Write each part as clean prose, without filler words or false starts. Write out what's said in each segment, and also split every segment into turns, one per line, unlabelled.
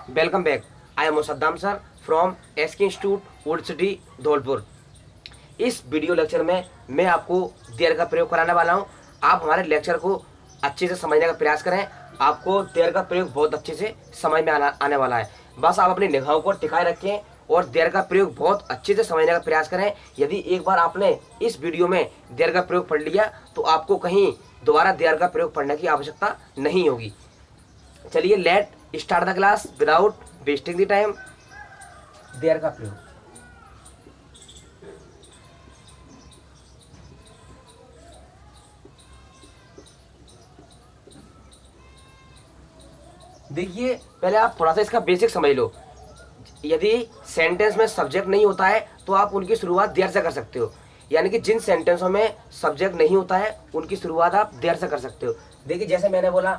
Welcome back. I am Musaddam sir from SK institute old city Dhaulpur. इस video lecture में मैं आपको देयर का प्रयोग कराने वाला हूं। आप हमारे लेक्चर को अच्छे से समझने का प्रयास करें। आपको देयर का प्रयोग बहुत अच्छे से समझ में आने वाला है। बस आप अपनी निगाहों को टिकाए रखें और देयर का प्रयोग बहुत अच्छे से समझने का प्रयास करें। यदि एक बार आपने इस वीडियो में देयर का प्रयोग पढ़ लिया तो आपको कहीं दोबारा देयर का प्रयोग पढ़ने की आवश्यकता नहीं होगी। चलिए let start the class without wasting the time. There का प्रयोग। देखिए पहले आप थोड़ा सा इसका बेसिक समझ लो। यदि सेंटेंस में सब्जेक्ट नहीं होता है तो आप उनकी शुरुआत देयर से कर सकते हो। यानी कि जिन सेंटेंसों में सब्जेक्ट नहीं होता है उनकी शुरुआत आप देयर से कर सकते हो। देखिए जैसे मैंने बोला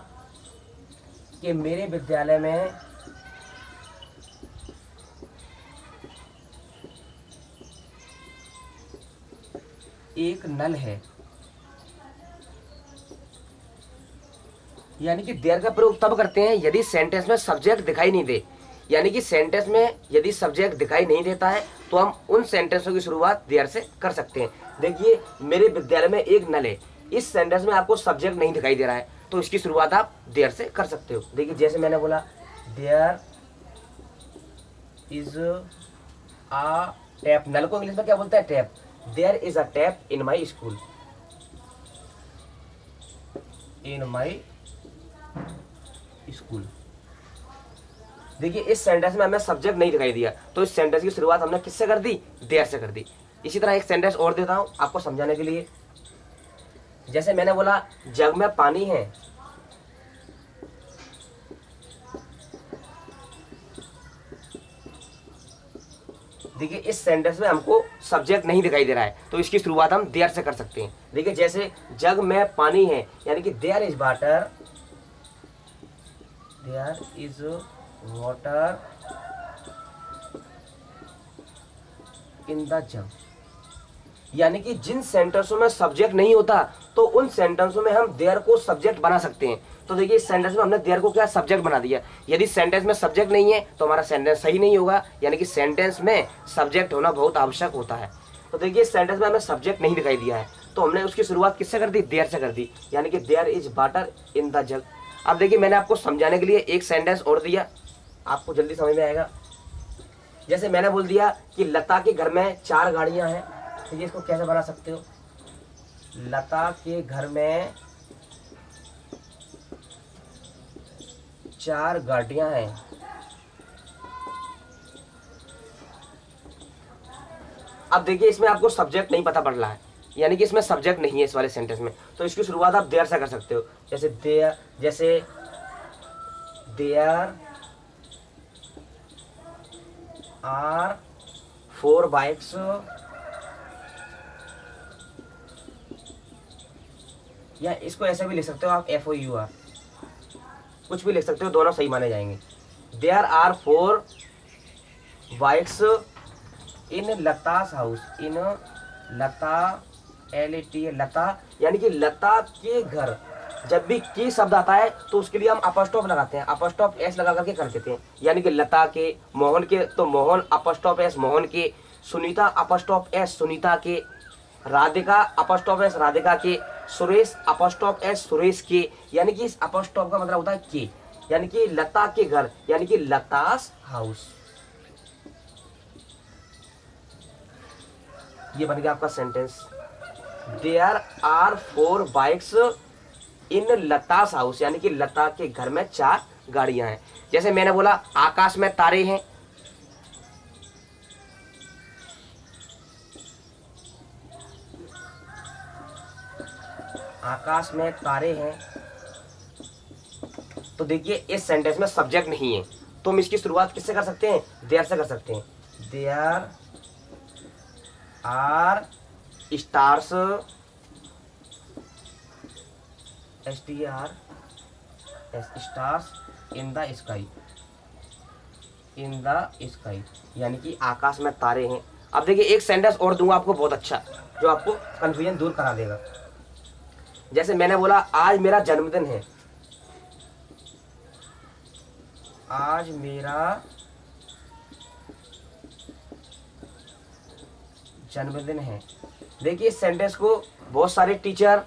कि मेरे विद्यालय में एक नल है। यानी कि देयर का प्रयोग तब करते हैं यदि सेंटेंस में सब्जेक्ट दिखाई नहीं दे। यानी कि सेंटेंस में यदि सब्जेक्ट दिखाई नहीं देता है तो हम उन सेंटेंसों की शुरुआत देयर से कर सकते हैं। देखिए मेरे विद्यालय में एक नल है। इस सेंटेंस में आपको सब्जेक्ट नहीं दिखाई दे रहा है तो इसकी शुरुआत आप देयर से कर सकते हो। देखिए जैसे मैंने बोला देयर इज अ टैप। नल को इंग्लिश में क्या बोलते हैं? Tap. There is a tap in my school. In my school. देखिए इस सेंटेंस में हमें सब्जेक्ट नहीं दिखाई दिया तो इस सेंटेंस की शुरुआत हमने किससे कर दी? देयर से कर दी। इसी तरह एक सेंटेंस और देता हूं आपको समझाने के लिए। जैसे मैंने बोला जग में पानी है। देखिए इस सेंटेंस में हमको सब्जेक्ट नहीं दिखाई दे रहा है तो इसकी शुरुआत हम देयर से कर सकते हैं। देखिए जैसे जग में पानी है यानी कि there is water. There is water in the jug. यानी कि जिन सेंटेंसों में सब्जेक्ट नहीं होता तो उन सेंटेंसों में हम देयर को सब्जेक्ट बना सकते हैं। तो देखिए इस सेंटेंस में हमने देयर को क्या सब्जेक्ट बना दिया। यदि सेंटेंस में सब्जेक्ट नहीं है तो हमारा सेंटेंस सही नहीं होगा। यानी कि सेंटेंस में सब्जेक्ट होना बहुत आवश्यक होता है। तो देखिए इस सेंटेंस में हमें सब्जेक्ट नहीं दिखाई दिया है तो हमने उसकी शुरुआत किससे कर दी? देयर से कर दी। यानी कि there is water in the jug. अब देखिए मैंने आपको समझाने के लिए एक सेंटेंस और दिया, आपको जल्दी समझ में आएगा। जैसे मैंने बोल दिया कि लता के घर में 4 गाड़ियां हैं। तो ये इसको कैसे बना सकते हो? लता के घर में 4 गाड़ियां हैं। अब देखिए इसमें आपको सब्जेक्ट नहीं पता पड़ रहा है। यानी कि इसमें सब्जेक्ट नहीं है इस वाले सेंटेंस में तो इसकी शुरुआत आप देयर से कर सकते हो। जैसे देयर आर 4 बाइक्स या इसको ऐसे भी लिख सकते हो आप FOUR। कुछ भी लिख सकते हो, दोनों सही माने जाएंगे। There are 4 bikes in Lata's house. In Lata LAT Lata यानी कि लता के घर। जब भी की शब्द आता है तो उसके लिए हम अपॉस्ट्रोफ लगाते हैं। अपॉस्ट्रोफ S लगा करके कर देते हैं। यानी कि लता के, मोहन के तो मोहन अपॉस्ट्रोफ S मोहन के, सुनीता अपॉस्ट्रोफ S सुनीता के, राधिका अपॉस्ट्रोफ S राधिका के, सुरेश अपॉस्ट्रोफ S सुरेश के। यानी कि इस अपॉस्ट्रोफ का मतलब होता है के। यानी कि लता के घर यानी कि लतास हाउस। ये बन गया आपका sentence. There are 4 bikes in Lata's house यानी कि लता के घर में 4 गाड़ियां हैं। जैसे मैंने बोला आकाश में तारे हैं। आकाश में तारे हैं। तो देखिए इस सेंटेंस में सब्जेक्ट नहीं है तो हम इसकी शुरुआत किससे कर सकते हैं? देयर से कर सकते हैं। There are stars STARS stars in the sky. In the sky यानी कि आकाश में तारे हैं। अब देखिए एक सेंटेंस और दूंगा आपको बहुत अच्छा जो आपको कंफ्यूजन दूर करा देगा। जैसे मैंने बोला आज मेरा जन्मदिन है। आज मेरा जन्मदिन है। देखिए इस सेंटेंस को बहुत सारे टीचर,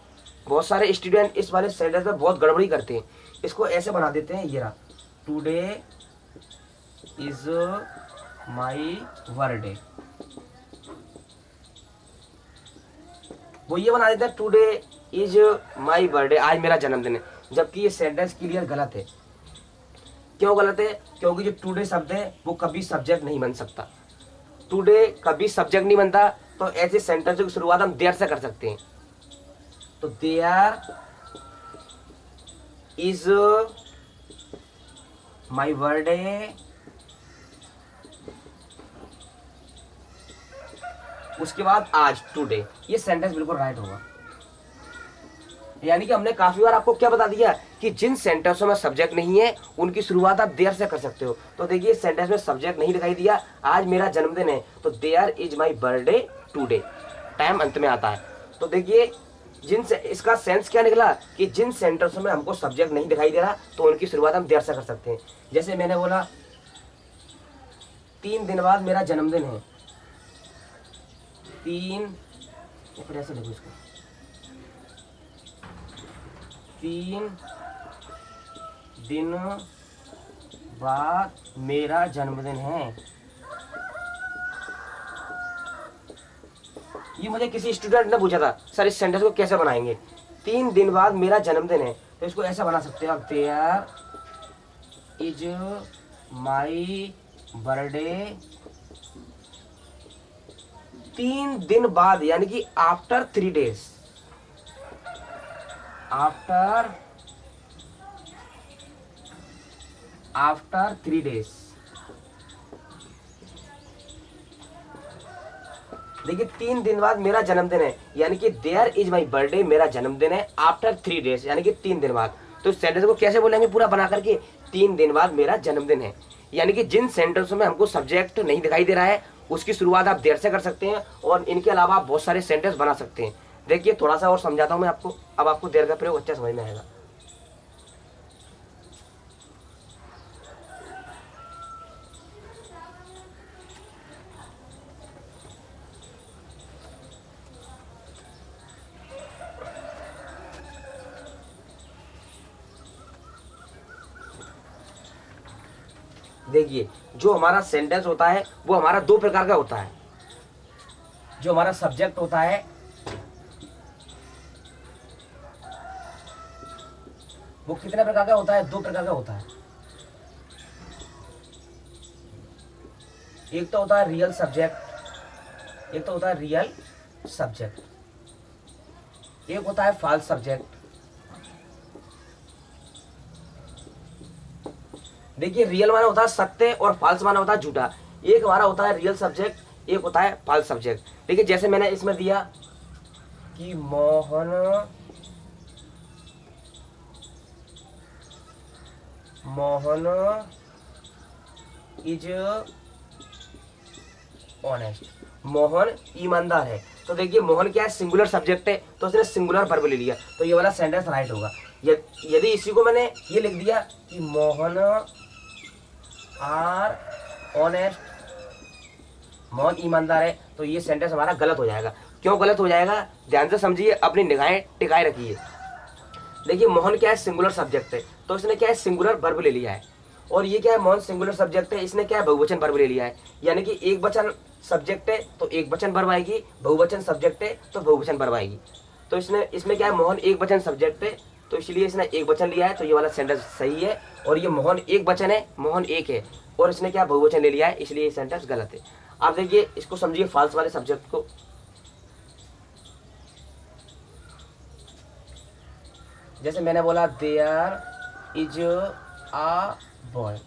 बहुत सारे स्टूडेंट इस वाले सेंटेंस में बहुत गड़बड़ी करते हैं। इसको ऐसे बना देते हैं, ये रहा, टुडे इज माई बर्थडे। वो ये बना देते हैं टुडे इज माई बर्थडे, आज मेरा जन्मदिन है, जबकि ये सेंटेंस क्लियर गलत है। क्यों गलत है? क्योंकि जो टुडे शब्द है वो कभी सब्जेक्ट नहीं बन सकता। टुडे कभी सब्जेक्ट नहीं बनता, तो ऐसे सेंटेंस की शुरुआत हम देयर से कर सकते हैं। तो देयर इज माई बर्थडे, उसके बाद आज, टुडे, ये सेंटेंस बिल्कुल राइट होगा। यानी कि हमने काफी बार आपको क्या बता दिया कि जिन सेंटेंसों में सब्जेक्ट नहीं है उनकी शुरुआत आप देयर से कर सकते हो। तो देखिए सेंटेंस में सब्जेक्ट नहीं दिखाई दिया, आज मेरा जन्मदिन है, तो there is my birthday today, time अंत में आता है। तो देखिए इसका सेंस क्या निकला कि जिन सेंटेंसों में हमको सब्जेक्ट नहीं दिखाई दे रहा तो उनकी शुरुआत हम देयर से कर सकते हैं। जैसे मैंने बोला 3 दिन बाद मेरा जन्मदिन है, 3, फिर ऐसे लिखो इसको, 3 दिन बाद मेरा जन्मदिन है। ये मुझे किसी स्टूडेंट ने पूछा था, सर इस सेंटेंस को कैसे बनाएंगे, 3 दिन बाद मेरा जन्मदिन है, तो इसको ऐसा बना सकते हैं आप, देयर इज माई बर्थडे 3 दिन बाद, यानी कि आफ्टर 3 डेज, आफ्टर 3 डेज। देखिए 3 दिन बाद मेरा जन्मदिन है, यानी कि देयर इज माई बर्थडे, मेरा जन्मदिन है आफ्टर 3 डेज, यानी कि 3 दिन बाद। तो इस सेंटेंस को कैसे बोलेंगे पूरा बना करके, 3 दिन बाद मेरा जन्मदिन है। यानी कि जिन सेंटेंसों में हमको सब्जेक्ट नहीं दिखाई दे रहा है उसकी शुरुआत आप देर से कर सकते हैं, और इनके अलावा आप बहुत सारे सेंटेंस बना सकते हैं। देखिए थोड़ा सा और समझाता हूं मैं आपको, अब आपको देर का प्रयोग अच्छा समझ में आएगा। देखिए जो हमारा सेंटेंस होता है वो हमारा 2 प्रकार का होता है। जो हमारा सब्जेक्ट होता है वो कितने प्रकार का होता है? 2 प्रकार का होता है। एक तो होता है रियल सब्जेक्ट, एक तो होता है रियल सब्जेक्ट, एक होता है फॉल्स सब्जेक्ट। देखिए रियल माना होता है सत्य और फॉल्स माना होता है झूठा। एक हमारा होता है रियल सब्जेक्ट, एक होता है फॉल्स सब्जेक्ट। देखिए जैसे मैंने इसमें दिया कि मोहन इज ऑनेस्ट, मोहन ईमानदार है। तो देखिए मोहन क्या है? सिंगुलर सब्जेक्ट है, तो उसने सिंगुलर वर्ब ले लिया, तो ये वाला सेंटेंस राइट होगा। यदि इसी को मैंने ये लिख दिया कि मोहन आर ऑनेस्ट, मोहन ईमानदार है, तो ये सेंटेंस हमारा गलत हो जाएगा। क्यों गलत हो जाएगा? ध्यान से समझिए, अपनी निगाहें टिकाए रखिए। देखिए मोहन क्या है? सिंगुलर सब्जेक्ट है, तो इसने क्या है? सिंगुलर वर्ब ले लिया है। और ये क्या है? मोहन सिंगुलर सब्जेक्ट है, इसने क्या है? बहुवचन वर्ब ले लिया है। यानी कि एक वचन सब्जेक्ट है तो एक वचन वर्ब आएगी, बहुवचन सब्जेक्ट है तो बहुवचन वर्ब आएगी। तो इसमें क्या है? मोहन एक वचन सब्जेक्ट है, तो इसलिए इसने एक वचन लिया है, तो ये वाला सेंटेंस सही है। और ये मोहन एक वचन है, मोहन एक है, और इसने क्या बहुवचन ले लिया है, इसलिए ये सेंटेंस गलत है। आप देखिए इसको समझिए फॉल्स वाले सब्जेक्ट को। जैसे मैंने बोला देयर इज अ बॉय,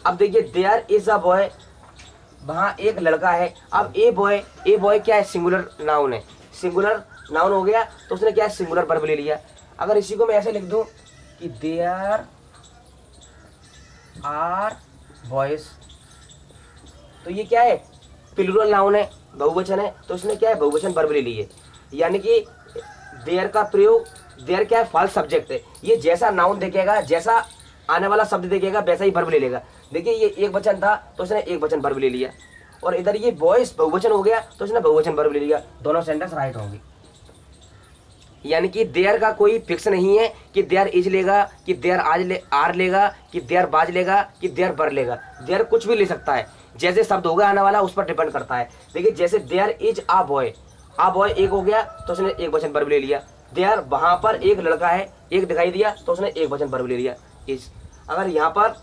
अब देखिए देयर इज अ बॉय, वहां एक लड़का है। अब ए बॉय क्या है? सिंगुलर नाउन है, सिंगुलर नाउन हो गया, तो उसने क्या है? सिंगुलर वर्ब ले लिया। अगर इसी को मैं ऐसे लिख दूं कि देयर आर बॉयज, तो ये क्या है? प्लूरल नाउन है, बहुवचन है, तो उसने क्या है? बहुवचन वर्ब ले ली है। यानी कि देयर का प्रयोग, देयर क्या है? फॉल्स सब्जेक्ट है। ये जैसा नाउन देखेगा, जैसा आने वाला शब्द देखेगा वैसा ही वर्ब ले लेगा। देखिए ये एक वचन था तो इसने एक वचन वर्ब ले लिया, और इधर ये बॉयज बहुवचन हो गया तो इसने बहुवचन वर्ब ले लिया। दोनों सेंटेंस राइट होंगे। यानी कि देयर का कोई फिक्स नहीं है कि देयर इज लेगा, कि देयर आर लेगा, कि देयर बाज लेगा, कि देयर बर लेगा। देयर कुछ भी ले सकता है, जैसे शब्द होगा आने वाला उस पर डिपेंड करता है। देखिए जैसे देयर इज आ बॉय एक हो गया तो उसने एक वचन वर्ब ले लिया। देयर वहां पर एक लड़का है, एक दिखाई दिया तो उसने एक वचन वर्ब ले लिया इज। अगर यहाँ पर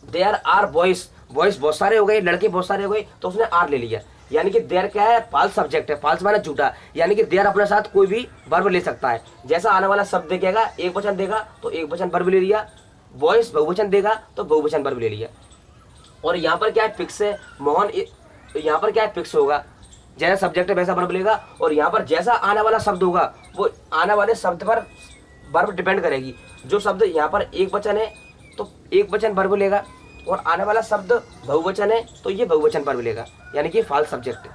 देयर आर बॉयज बहुत सारे हो गए, लड़के बहुत सारे हो गए तो उसने आर ले लिया। यानी कि देयर क्या है, फाल्स सब्जेक्ट है, फाल्स माना झूठा। यानी कि देयर अपने साथ कोई भी वर्ब ले सकता है। जैसा आने वाला शब्द देखेगा एक वचन देगा तो एक वचन वर्ब ले लिया, बॉयज बहुवचन देगा तो बहुवचन वर्ब ले लिया। और यहाँ पर क्या है, फिक्स है मोहन, यहाँ पर क्या है, फिक्स होगा, जैसा सब्जेक्ट है वैसा वर्ब लेगा। और यहाँ पर जैसा आने वाला शब्द होगा वो आने वाले शब्द पर वर्ब डिपेंड करेगी। जो शब्द यहाँ पर एक वचन है तो एक वचन वर्ब लेगा, और आने वाला शब्द बहुवचन है तो ये बहुवचन वर्ब लेगा, यानी कि फाल्स सब्जेक्ट है।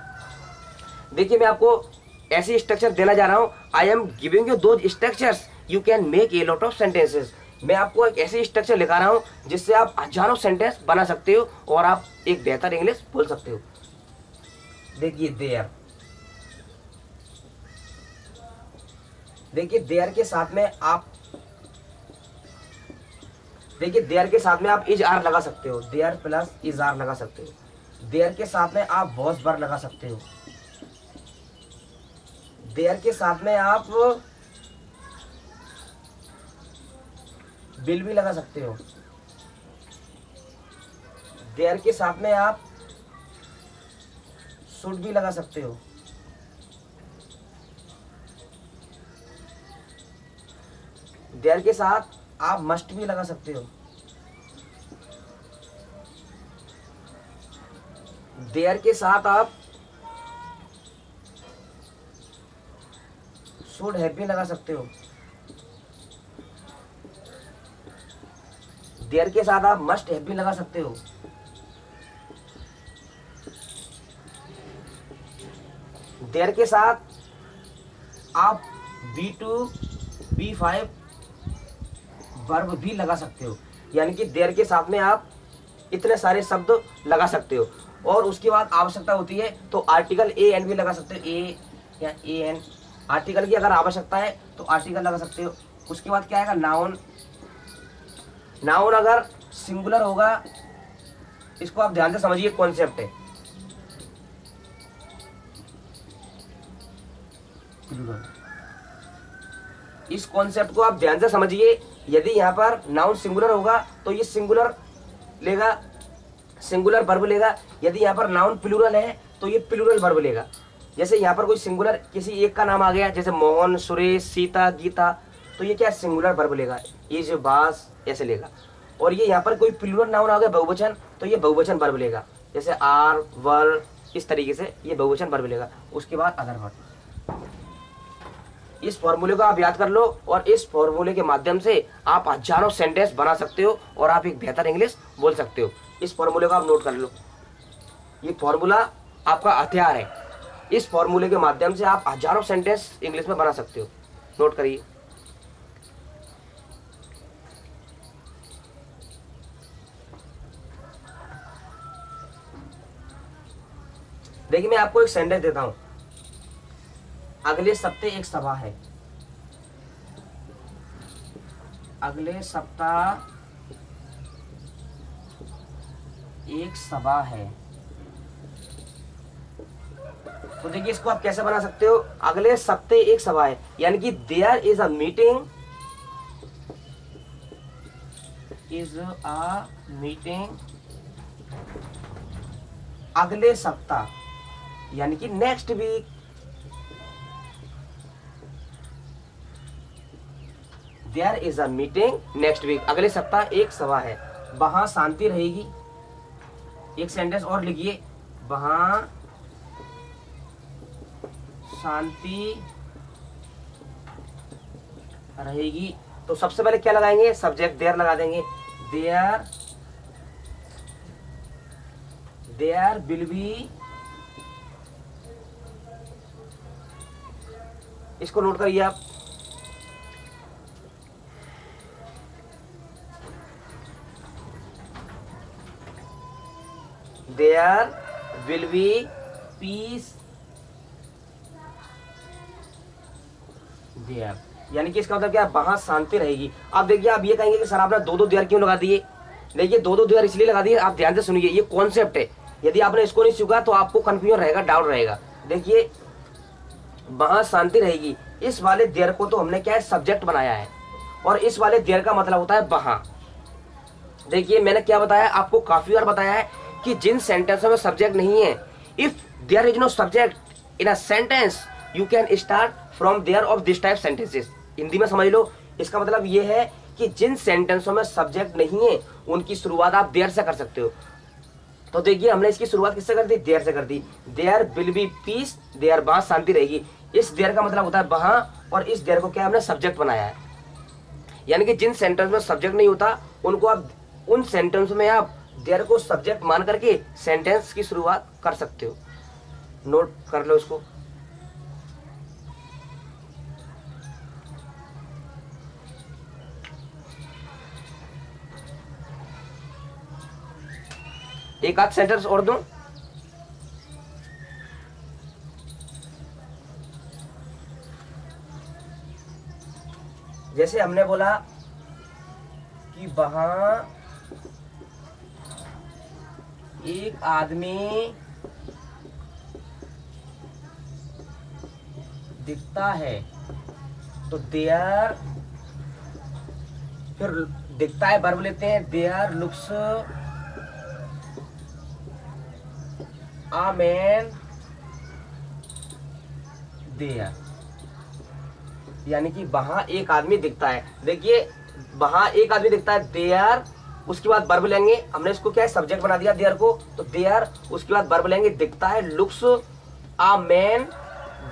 देखिए मैं आपको ऐसी स्ट्रक्चर देना जा रहा हूँ। I am giving you those structures you can make a lot of sentences. मैं आपको एक ऐसी स्ट्रक्चर लिखा रहा हूँ जिससे आप हजारों सेंटेंस बना सकते हो और आप एक बेहतर इंग्लिश बोल सकते हो। देखिए देयर, देखिए देयर के साथ में आप, देखिए देयर के साथ में आप इज आर लगा सकते हो, देयर प्लस इज आर लगा सकते हो। देयर के साथ में आप वॉज वर लगा सकते हो। देयर के साथ में आप विल भी लगा सकते हो। देयर के साथ में आप शुड भी लगा सकते हो। देयर के साथ आप मस्ट भी लगा सकते हो। देयर के साथ आप शुड हैव भी लगा सकते हो। देयर के साथ आप मस्ट हैव भी लगा सकते हो। देयर के साथ आप B2 B5 वर्ब भी लगा सकते हो। यानी कि देयर के साथ में आप इतने सारे शब्द लगा सकते हो। और उसके बाद आवश्यकता होती है तो आर्टिकल ए एन भी लगा सकते हो, ए या ए एन। आर्टिकल की अगर आवश्यकता है तो आर्टिकल लगा सकते हो। उसके बाद क्या आएगा, नाउन। नाउन अगर सिंगुलर होगा, इसको आप ध्यान से समझिए, कॉन्सेप्ट है। इस कॉन्सेप्ट को आप ध्यान से समझिए। यदि यहाँ पर नाउन सिंगुलर होगा तो ये सिंगुलर लेगा, सिंगुलर वर्ब लेगा। यदि यहाँ पर नाउन प्लूरल है तो ये प्लूरल वर्ब लेगा। जैसे यहाँ पर कोई सिंगुलर किसी एक का नाम आ गया, जैसे मोहन, सुरेश, सीता, गीता, तो ये क्या सिंगुलर वर्ब लेगा, इज, बास, ऐसे लेगा। और ये यहाँ पर कोई प्लूरल नाउन आ गया बहुवचन तो ये बहुवचन वर्ब लेगा, जैसे आर, वर, इस तरीके से ये बहुवचन वर्ब लेगा। उसके बाद अदर वर्ब। इस फॉर्मूले को आप याद कर लो और इस फॉर्मूले के माध्यम से आप हजारों सेंटेंस बना सकते हो और आप एक बेहतर इंग्लिश बोल सकते हो। इस फॉर्मूले को आप नोट कर लो, ये फॉर्मूला आपका हथियार है। इस फॉर्मूले के माध्यम से आप हजारों सेंटेंस इंग्लिश में बना सकते हो। नोट करिए। देखिए मैं आपको एक सेंटेंस देता हूं, अगले सप्ताह एक सभा है। अगले सप्ताह एक सभा है। तो देखिए इसको आप कैसे बना सकते हो, अगले सप्ताह एक सभा है, यानी कि देयर इज अ मीटिंग, अगले सप्ताह, यानी कि next week. There is a meeting next week, अगले सप्ताह एक सभा है। वहां शांति रहेगी। एक सेंटेंस और लिखिए, वहां शांति रहेगी। तो सबसे पहले क्या लगाएंगे, सब्जेक्ट देयर लगा देंगे। देयर विल बी, इसको नोट करिए आप, there will be peace there, यानी कि इसका मतलब क्या है, वहां शांति रहेगी। अब देखिए आप ये कहेंगे कि सर आपने दो देयर क्यों लगा दिए। देखिए दो देयर इसलिए लगा दिए, आप ध्यान से सुनिए, ये कॉन्सेप्ट है। यदि आपने इसको नहीं सीखा तो आपको कंफ्यूजन रहेगा, डाउट रहेगा। देखिए वहां शांति रहेगी, इस वाले देयर को तो हमने क्या है, सब्जेक्ट बनाया है, और इस वाले देयर का मतलब होता है वहां। देखिए मैंने क्या बताया आपको, काफी बार बताया है कि जिन सेंटेंसों में सब्जेक्ट नहीं है, if there is no subject in a sentence you can start from there of this type sentences. Hindi में समझ लो, इसका मतलब ये है कि जिन सेंटेंसों में सब्जेक्ट नहीं है उनकी शुरुआत आप देयर से कर सकते हो। तो देखिए हमने इसकी शुरुआत किससे कर दी, देयर से कर दी। There will be peace there, वहां शांति रहेगी। इस देयर का मतलब होता है वहां, और इस देयर को क्या हमने सब्जेक्ट बनाया है। यानी कि जिन सेंटेंस में सब्जेक्ट नहीं होता उनको आप, उन सेंटेंस में आप देयर को सब्जेक्ट मान करके सेंटेंस की शुरुआत कर सकते हो। नोट कर लो इसको। एक आध सेंटेंस और दूं। जैसे हमने बोला कि वहां एक आदमी दिखता है, तो देयर, फिर दिखता है वर्ब लेते हैं, there looks a man there, यानी कि वहां एक आदमी दिखता है। देखिए वहां एक आदमी दिखता है, देयर, उसके बाद वर्ब लेंगे, हमने इसको क्या है, सब्जेक्ट बना दिया देयर को, तो देयर, उसके बाद वर्ब लेंगे, दिखता है, लुक्स आ मैन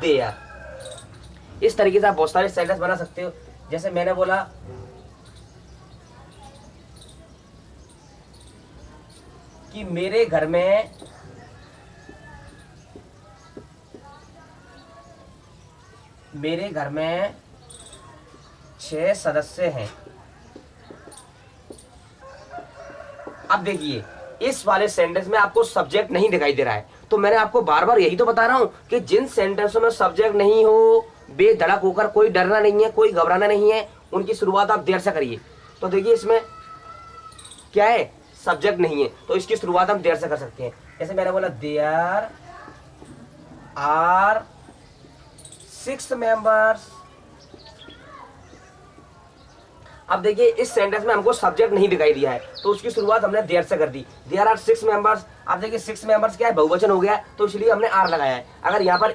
देयर। इस तरीके से आप बहुत सारे सेंटेंस बना सकते हो। जैसे मैंने बोला कि मेरे घर में मेरे घर में 6 सदस्य हैं। अब देखिए इस वाले सेंटेंस में आपको सब्जेक्ट नहीं दिखाई दे रहा है, तो मैंने आपको बार बार यही तो बता रहा हूं कि जिन सेंटेंसों में सब्जेक्ट नहीं हो, बेधड़क होकर, कोई डरना नहीं है, कोई घबराना नहीं है, उनकी शुरुआत आप देर से करिए। तो देखिए इसमें क्या है, सब्जेक्ट नहीं है, तो इसकी शुरुआत हम देर से कर सकते हैं। जैसे मैंने बोला देयर आर 6 मेंबर्स। अब देखिए इस सेंटेंस में हमको सब्जेक्ट नहीं दिखाई दिया है, तो उसकी शुरुआत हमने देयर से कर दी। There are 6 members. अब देखिए 6 मेंबर्स क्या है, बहुवचन हो गया, तो इसलिए हमने आर लगाया है। अगर यहाँ पर